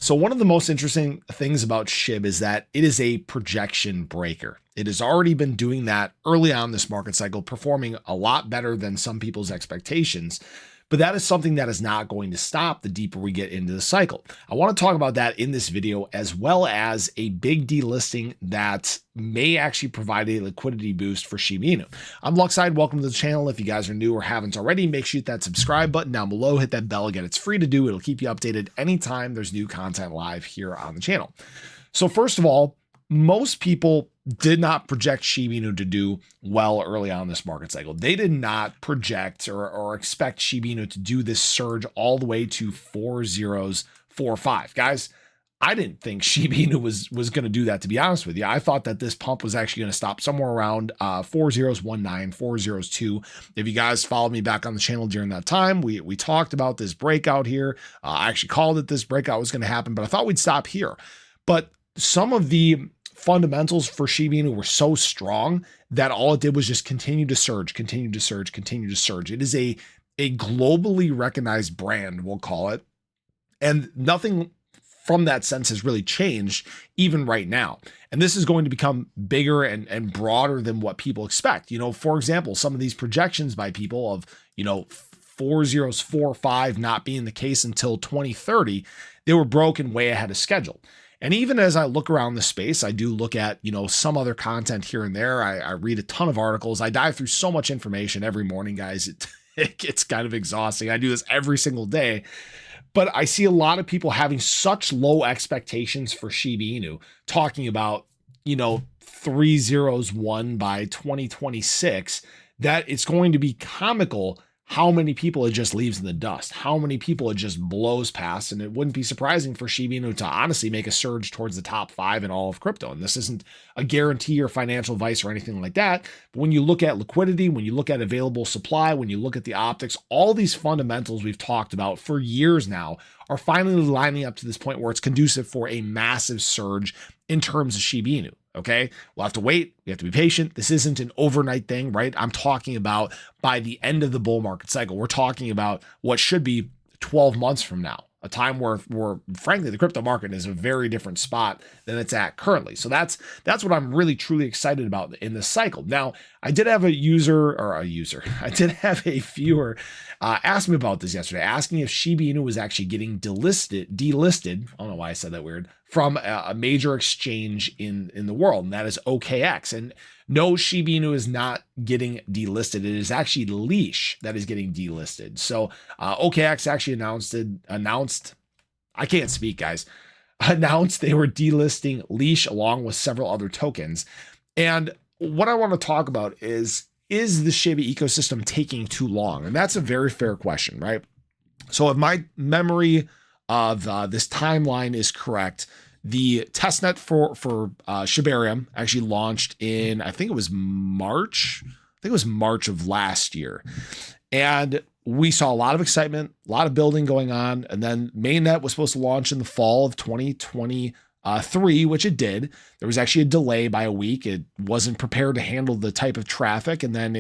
So one of the most interesting things about SHIB is that it is a projection breaker. It has already been doing that early on this market cycle, performing a lot better than some people's expectations. But that is something that is not going to stop the deeper we get into the cycle. I want to talk about that in this video, as well as a big delisting that may actually provide a liquidity boost for Shiba Inu. I'm Luckside. Welcome to the channel. If you guys are new or haven't already, make sure you hit that subscribe button down below. Hit that bell again. It's free to do. It'll keep you updated anytime there's new content live here on the channel. So first of all, most people did not project Shiba Inu to do well early on this market cycle. They did not project or expect Shiba Inu to do this surge all the way to 4045. Guys, I didn't think Shiba Inu was going to do that, to be honest with you. I thought that this pump was actually going to stop somewhere around 4019, 4002. If you guys followed me back on the channel during that time, we talked about this breakout here. I actually called it this breakout was going to happen, but I thought we'd stop here. But some of the fundamentals for Shiba Inu were so strong that all it did was just continue to surge, continue to surge, continue to surge. It is a globally recognized brand, we'll call it. And nothing from that sense has really changed even right now. And this is going to become bigger and broader than what people expect. You know, for example, some of these projections by people of, 4045 not being the case until 2030, they were broken way ahead of schedule. And even as I look around the space, I do look at, some other content here and there. I read a ton of articles. I dive through so much information every morning, guys. It gets kind of exhausting. I do this every single day. But I see a lot of people having such low expectations for Shiba Inu, talking about, 301 by 2026, that it's going to be comical how many people it just leaves in the dust, how many people it just blows past. And it wouldn't be surprising for Shiba Inu to honestly make a surge towards the top 5 in all of crypto. And this isn't a guarantee or financial advice or anything like that. But when you look at liquidity, when you look at available supply, when you look at the optics, all these fundamentals we've talked about for years now are finally lining up to this point where it's conducive for a massive surge in terms of Shiba Inu. Okay, we'll have to wait. We have to be patient. This isn't an overnight thing, right? I'm talking about by the end of the bull market cycle. We're talking about what should be 12 months from now, a time where frankly, the crypto market is a very different spot than it's at currently. So that's what I'm really truly excited about in this cycle. Now, I did have I did have a viewer ask me about this yesterday, asking if Shiba Inu was actually getting delisted. I don't know why I said that weird, from a major exchange in the world, and that is OKX. And no, Shiba Inu is not getting delisted. It is actually Leash that is getting delisted. So OKX actually announced, I can't speak, guys, announced they were delisting Leash along with several other tokens. And what I want to talk about is the Shiba ecosystem taking too long? And that's a very fair question, right? So if my memory of this timeline is correct, the testnet for shibarium actually launched in, I think it was March of last year. And we saw a lot of excitement, a lot of building going on. And then mainnet was supposed to launch in the fall of 2023, which it did. There was actually a delay by a week. It wasn't prepared to handle the type of traffic. And then,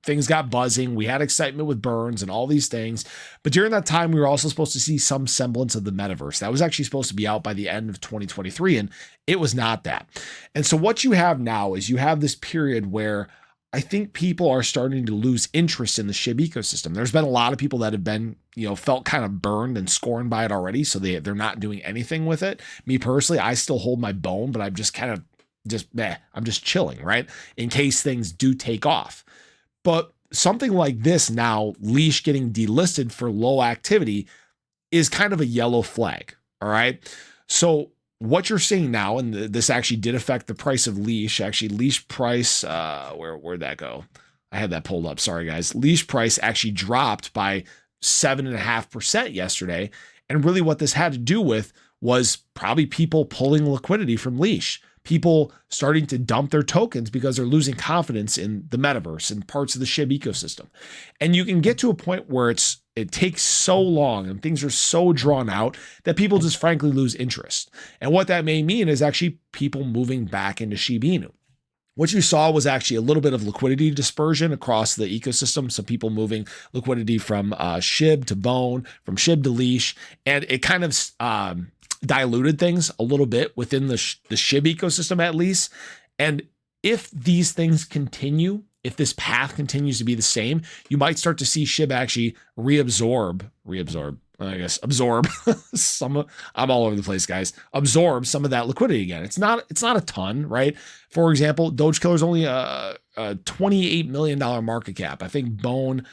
things got buzzing. We had excitement with burns and all these things. But during that time, we were also supposed to see some semblance of the metaverse. That was actually supposed to be out by the end of 2023. And it was not that. And so what you have now is you have this period where I think people are starting to lose interest in the SHIB ecosystem. There's been a lot of people that have been, felt kind of burned and scorned by it already. So they're not doing anything with it. Me personally, I still hold my bone, but I'm just I'm just chilling, right? In case things do take off. But something like this now, Leash getting delisted for low activity, is kind of a yellow flag. All right. So what you're seeing now, and this actually did affect the price of Leash. Actually, Leash price, where'd that go? I had that pulled up. Sorry, guys. Leash price actually dropped by 7.5% yesterday. And really what this had to do with was probably people pulling liquidity from Leash. People starting to dump their tokens because they're losing confidence in the metaverse and parts of the SHIB ecosystem. And you can get to a point where it takes so long and things are so drawn out that people just frankly lose interest. And what that may mean is actually people moving back into Shiba Inu. What you saw was actually a little bit of liquidity dispersion across the ecosystem. Some people moving liquidity from SHIB to Bone, from SHIB to Leash, and it kind of diluted things a little bit within the SHIB ecosystem at least. And if these things continue, if this path continues to be the same, you might start to see SHIB actually absorb some. I'm all over the place, guys. Absorb some of that liquidity again. It's not a ton, right? For example, Doge Killer is only a $28 million market cap. I think Bone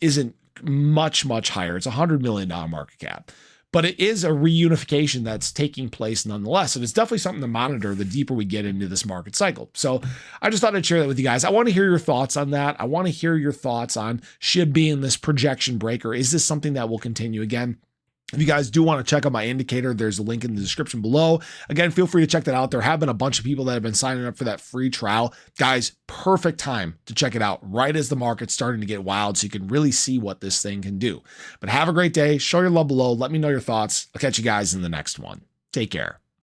isn't much higher. It's a $100 million market cap. But it is a reunification that's taking place nonetheless. And it's definitely something to monitor the deeper we get into this market cycle. So I just thought I'd share that with you guys. I want to hear your thoughts on that. I want to hear your thoughts on SHIB being this projection breaker. Is this something that will continue again? If you guys do want to check out my indicator, there's a link in the description below. Again, feel free to check that out. There have been a bunch of people that have been signing up for that free trial. Guys, perfect time to check it out right as the market's starting to get wild so you can really see what this thing can do. But have a great day. Show your love below. Let me know your thoughts. I'll catch you guys in the next one. Take care.